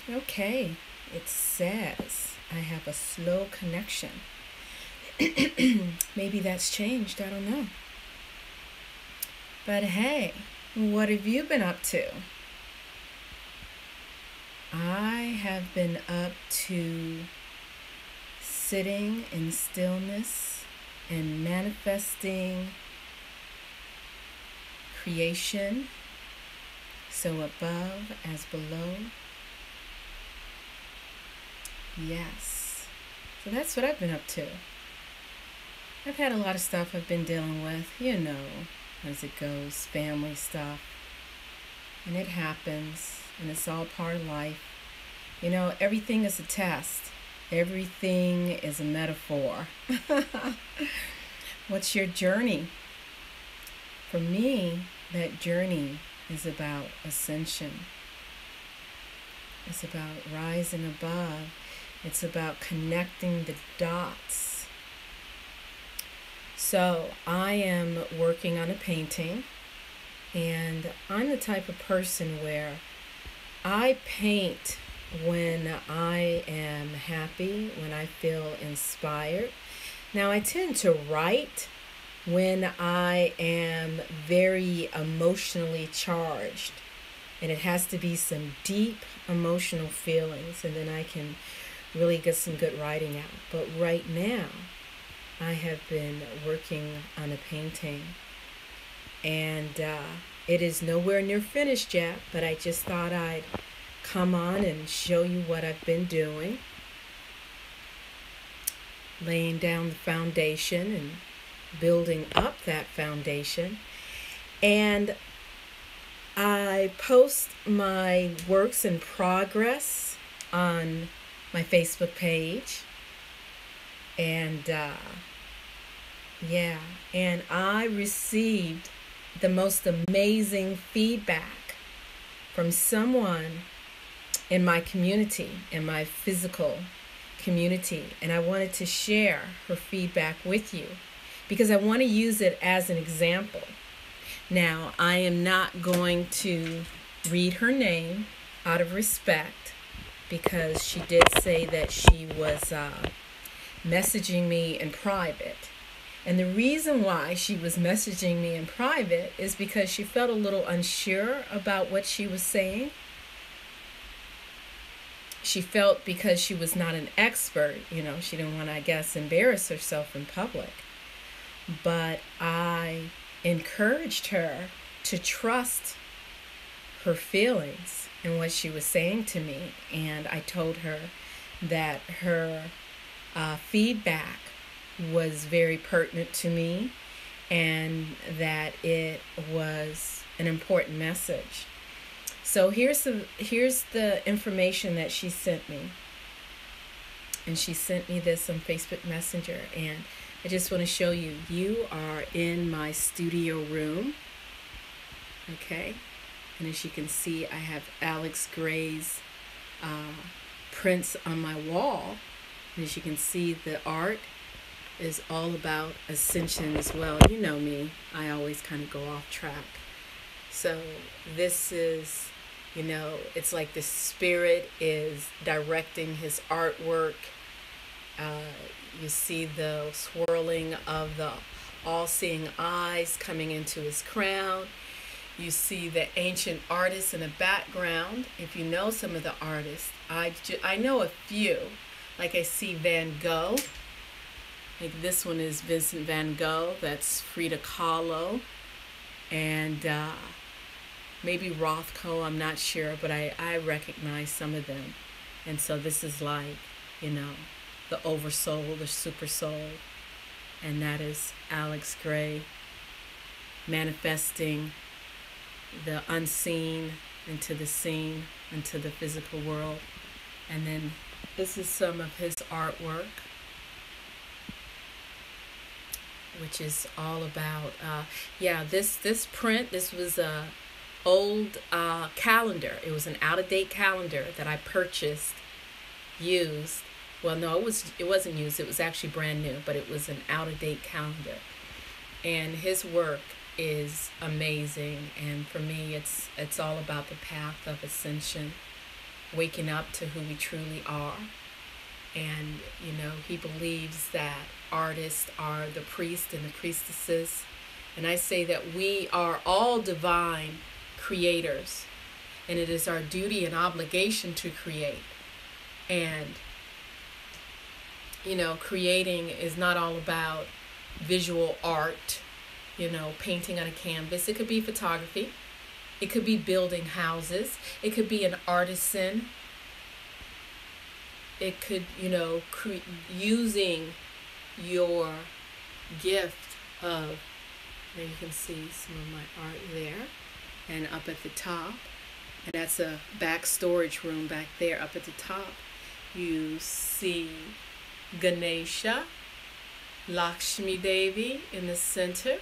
Okay, it says I have a slow connection. Maybe that's changed, I don't know. But hey, what have you been up to? I have been up to sitting in stillness and manifesting creation, so above as below. Yes. So that's what I've been up to. I've had a lot of stuff I've been dealing with, as it goes, family stuff. And it happens, and it's all part of life. Everything is a test. Everything is a metaphor. What's your journey? For me, that journey is about ascension. It's about rising above. It's about connecting the dots. So I am working on a painting, and I'm the type of person where I paint when I am happy, when I feel inspired. Now, I tend to write when I am very emotionally charged, and it has to be some deep emotional feelings, and then I can really get some good writing out. But right now, I have been working on a painting, and it is nowhere near finished yet, but I just thought I'd come on and show you what I've been doing, laying down the foundation and building up that foundation. And I post my works in progress on my Facebook page. And and I received the most amazing feedback from someone in my community, in my physical community. And I wanted to share her feedback with you because I want to use it as an example. Now, I am not going to read her name out of respect because she did say that she was messaging me in private. And the reason why she was messaging me in private is because she felt a little unsure about what she was saying. She felt because she was not an expert, she didn't want to, I guess, embarrass herself in public. But I encouraged her to trust her feelings and what she was saying to me. And I told her that her feedback was very pertinent to me and that it was an important message. So here's the information that she sent me. And she sent me this on Facebook Messenger. And I just want to show you. You are in my studio room. Okay. And as you can see, I have Alex Gray's prints on my wall. And as you can see, the art is all about ascension as well. You know me. I always kind of go off track. So this is, it's like the spirit is directing his artwork. You see the swirling of the all-seeing eyes coming into his crown. You see the ancient artists in the background. If you know some of the artists, I know a few. Like I see Van Gogh. Like this one is Vincent Van Gogh. That's Frida Kahlo. And maybe Rothko, I'm not sure, but I recognize some of them. And so this is like, the oversoul, the super soul. And that is Alex Gray manifesting the unseen into the seen, into the physical world. And then this is some of his artwork, which is all about, this print, this was a old calendar. It was an out-of-date calendar that I purchased, used. Well, no, it wasn't used. It was actually brand new, but it was an out-of-date calendar. And his work is amazing. And for me, it's all about the path of ascension. waking up to who we truly are. And, you know, he believes that artists are the priests and the priestesses. And I say that we are all divine creators. And it is our duty and obligation to create. And, you know, creating is not all about visual art, you know, painting on a canvas. It could be photography. It could be building houses. It could be an artisan. It could, you know, using your gift of, there you can see some of my art there. And up at the top, and that's a back storage room back there. Up at the top, you see Ganesha, Lakshmi Devi in the center,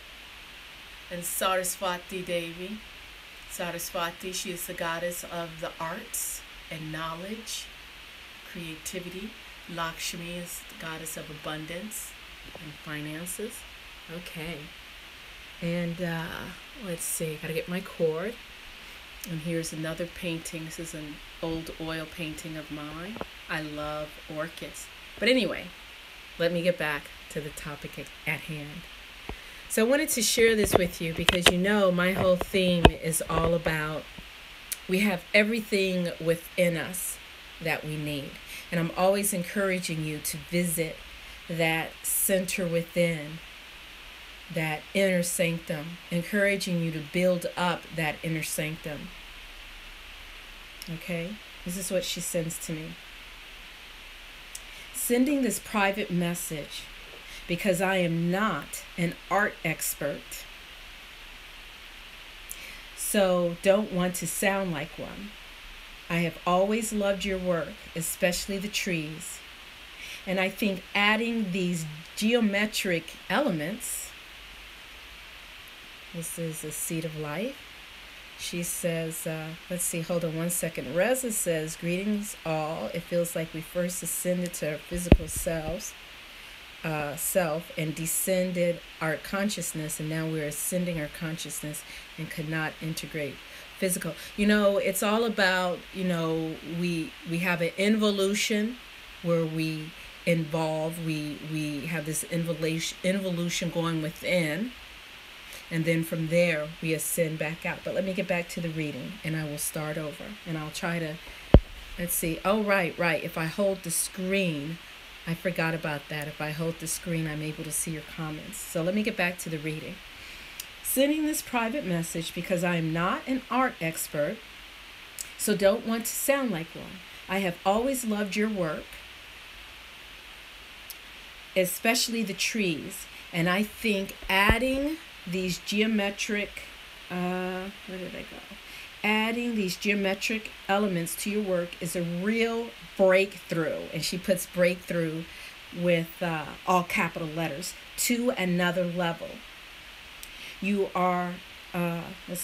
and Saraswati Devi. Saraswati, she is the goddess of the arts and knowledge, creativity. Lakshmi is the goddess of abundance and finances. Okay. And let's see, gotta get my cord. And here's another painting. This is an old oil painting of mine. I love orchids. But anyway, let me get back to the topic at hand. So I wanted to share this with you because, you know, my whole theme is all about we have everything within us that we need. And I'm always encouraging you to visit that center within, that inner sanctum, encouraging you to build up that inner sanctum. Okay? This is what she sends to me. Sending this private message because I am not an art expert, so don't want to sound like one. I have always loved your work, especially the trees. And I think adding these geometric elements, this is a seed of life. She says, let's see, hold on one second. Reza says, greetings all. It feels like we first ascended to our physical self and descended our consciousness, and now we're ascending our consciousness and could not integrate physical. You know, it's all about, you know, we have an involution where we involve, we have this involution going within, and then from there we ascend back out. But let me get back to the reading and I will start over and I'll try to, let's see. Oh, right. If I hold the screen, I forgot about that. If I hold the screen, I'm able to see your comments. So let me get back to the reading. Sending this private message because I am not an art expert, so don't want to sound like one. I have always loved your work, especially the trees. And I think adding these geometric, where did I go? Adding these geometric elements to your work is a real breakthrough. And she puts breakthrough with all capital letters, to another level. You are,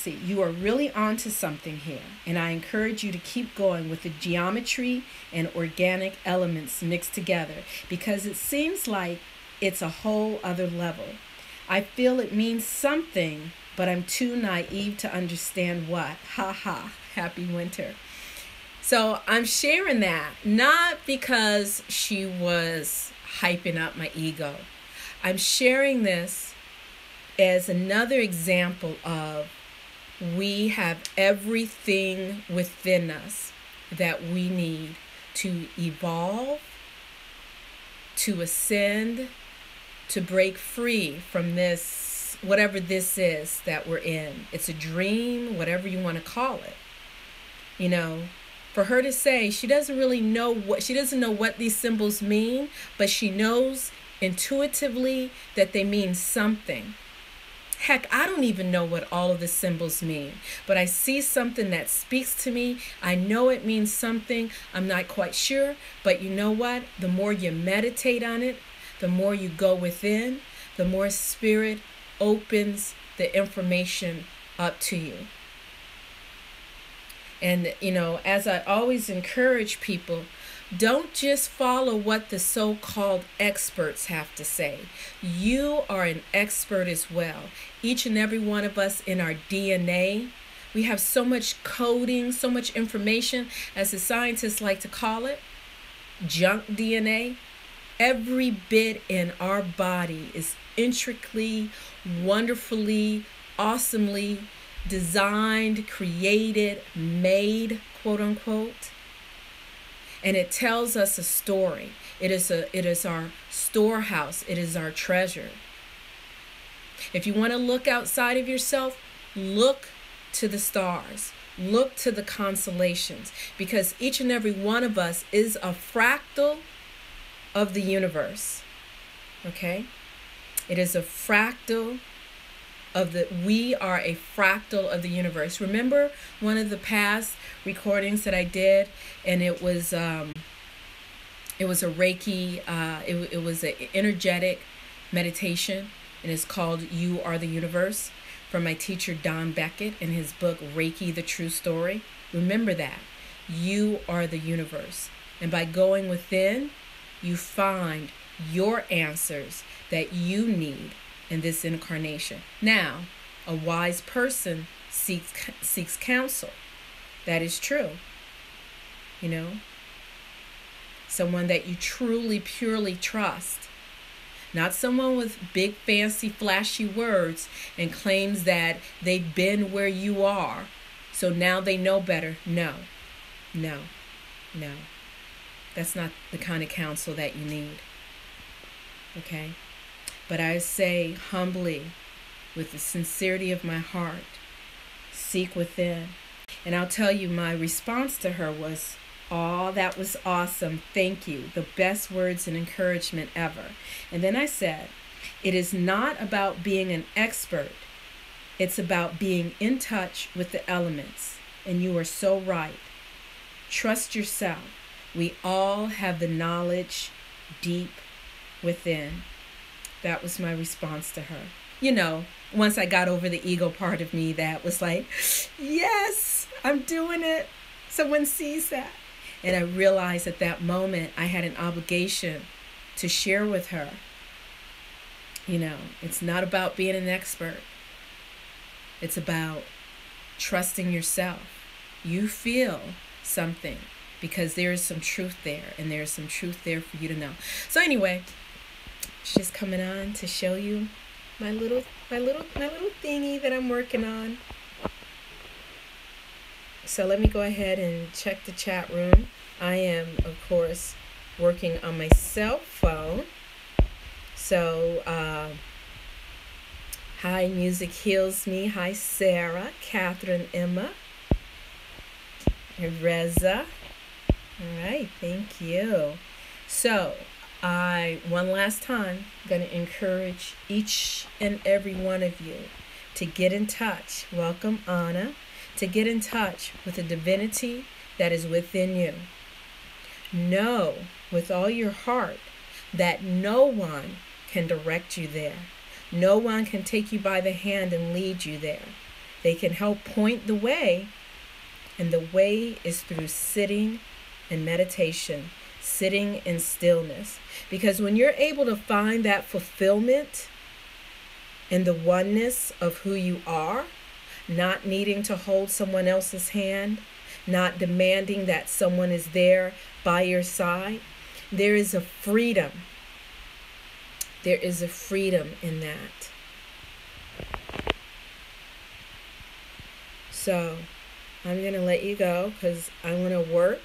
you are really onto something here. And I encourage you to keep going with the geometry and organic elements mixed together because it seems like it's a whole other level. I feel it means something, but I'm too naive to understand what. Ha ha. Happy winter. So I'm sharing that, not because she was hyping up my ego. I'm sharing this as another example of we have everything within us that we need to evolve, to ascend, to break free from this, whatever this is that we're in. It's a dream, whatever you want to call it. You know, for her to say she doesn't really know what these symbols mean, but she knows intuitively that they mean something. Heck, I don't even know what all of the symbols mean, but I see something that speaks to me. I know it means something. I'm not quite sure, but you know what? The more you meditate on it, the more you go within, the more spirit opens the information up to you. And, you know, as I always encourage people, don't just follow what the so-called experts have to say. You are an expert as well. Each and every one of us in our DNA We have so much coding, so much information, as the scientists like to call it, junk DNA. Every bit in our body is intricately, wonderfully, awesomely designed, created, made, quote unquote. And it tells us a story. It is our storehouse. It is our treasure. If you want to look outside of yourself, look to the stars. Look to the constellations, because each and every one of us is a fractal of the universe. Okay? It is a fractal we are a fractal of the universe. Remember one of the past recordings that I did, and it was a Reiki, it was an energetic meditation, and it's called You Are the Universe, from my teacher Don Beckett in his book Reiki, The True Story. Remember that. You are the universe. And by going within, you find your answers that you need in this incarnation. Now, a wise person seeks counsel. That is true. You know? Someone that you truly, purely trust. Not someone with big, fancy, flashy words and claims that they've been where you are, so now they know better. No. That's not the kind of counsel that you need. Okay? But I say humbly, with the sincerity of my heart, seek within. And I'll tell you, my response to her was, "Oh, that was awesome. Thank you. The best words and encouragement ever." And then I said, "It is not about being an expert. It's about being in touch with the elements." And you are so right. Trust yourself. We all have the knowledge deep within. That was my response to her. You know, once I got over the ego part of me that was like, yes, I'm doing it. Someone sees that. And I realized at that moment I had an obligation to share with her. You know, it's not about being an expert. It's about trusting yourself. You feel something because there is some truth there, and there is some truth there for you to know. So anyway, just coming on to show you my little thingy that I'm working on. So let me go ahead and check the chat room. I am, of course, working on my cell phone. So, hi, Music Heals Me. Hi, Sarah, Catherine, Emma, and Reza. All right, thank you. So, one last time, going to encourage each and every one of you to get in touch. Welcome, Anna. To get in touch with the divinity that is within you. Know with all your heart that no one can direct you there. No one can take you by the hand and lead you there. They can help point the way, and the way is through sitting and meditation, sitting in stillness. Because when you're able to find that fulfillment in the oneness of who you are, not needing to hold someone else's hand, not demanding that someone is there by your side, there is a freedom. There is a freedom in that. So I'm going to let you go because I want to work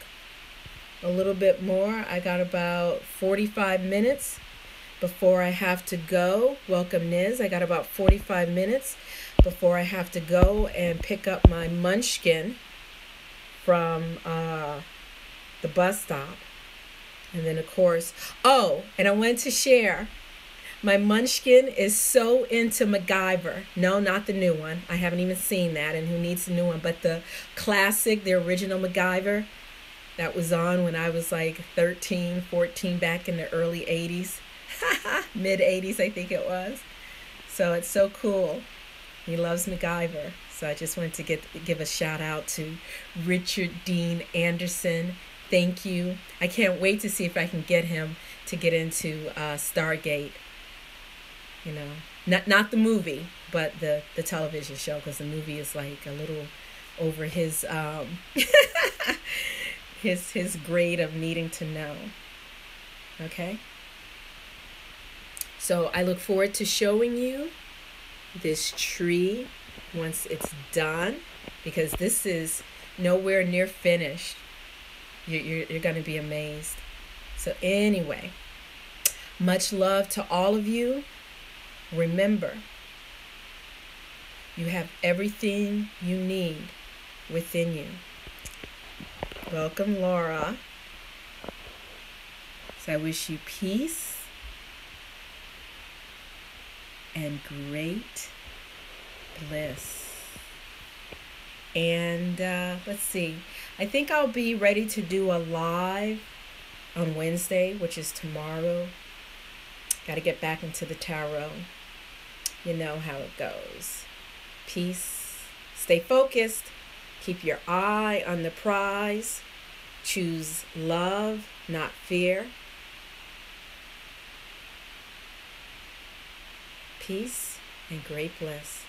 a little bit more. I got about 45 minutes before I have to go. Welcome, Niz. I got about 45 minutes before I have to go and pick up my munchkin from the bus stop. And then, of course, and I wanted to share, my munchkin is so into MacGyver. No, not the new one. I haven't even seen that, and who needs the new one? But the classic, the original MacGyver that was on when I was like 13, 14, back in the early 80s. Mid 80s, I think it was. So it's so cool. He loves MacGyver. So I just wanted to give a shout out to Richard Dean Anderson. Thank you. I can't wait to see if I can get him to get into Stargate. You know, not the movie, but the television show, because the movie is like a over his his grade of needing to know. Okay? So I look forward to showing you this tree once it's done, because this is nowhere near finished. You're going to be amazed. So anyway, much love to all of you. Remember, you have everything you need within you. Welcome, Laura. So I wish you peace and great bliss. And let's see. I think I'll be ready to do a live on Wednesday, which is tomorrow. Got to get back into the tarot. You know how it goes. Peace. Stay focused. Keep your eye on the prize. Choose love, not fear. Peace and great bliss.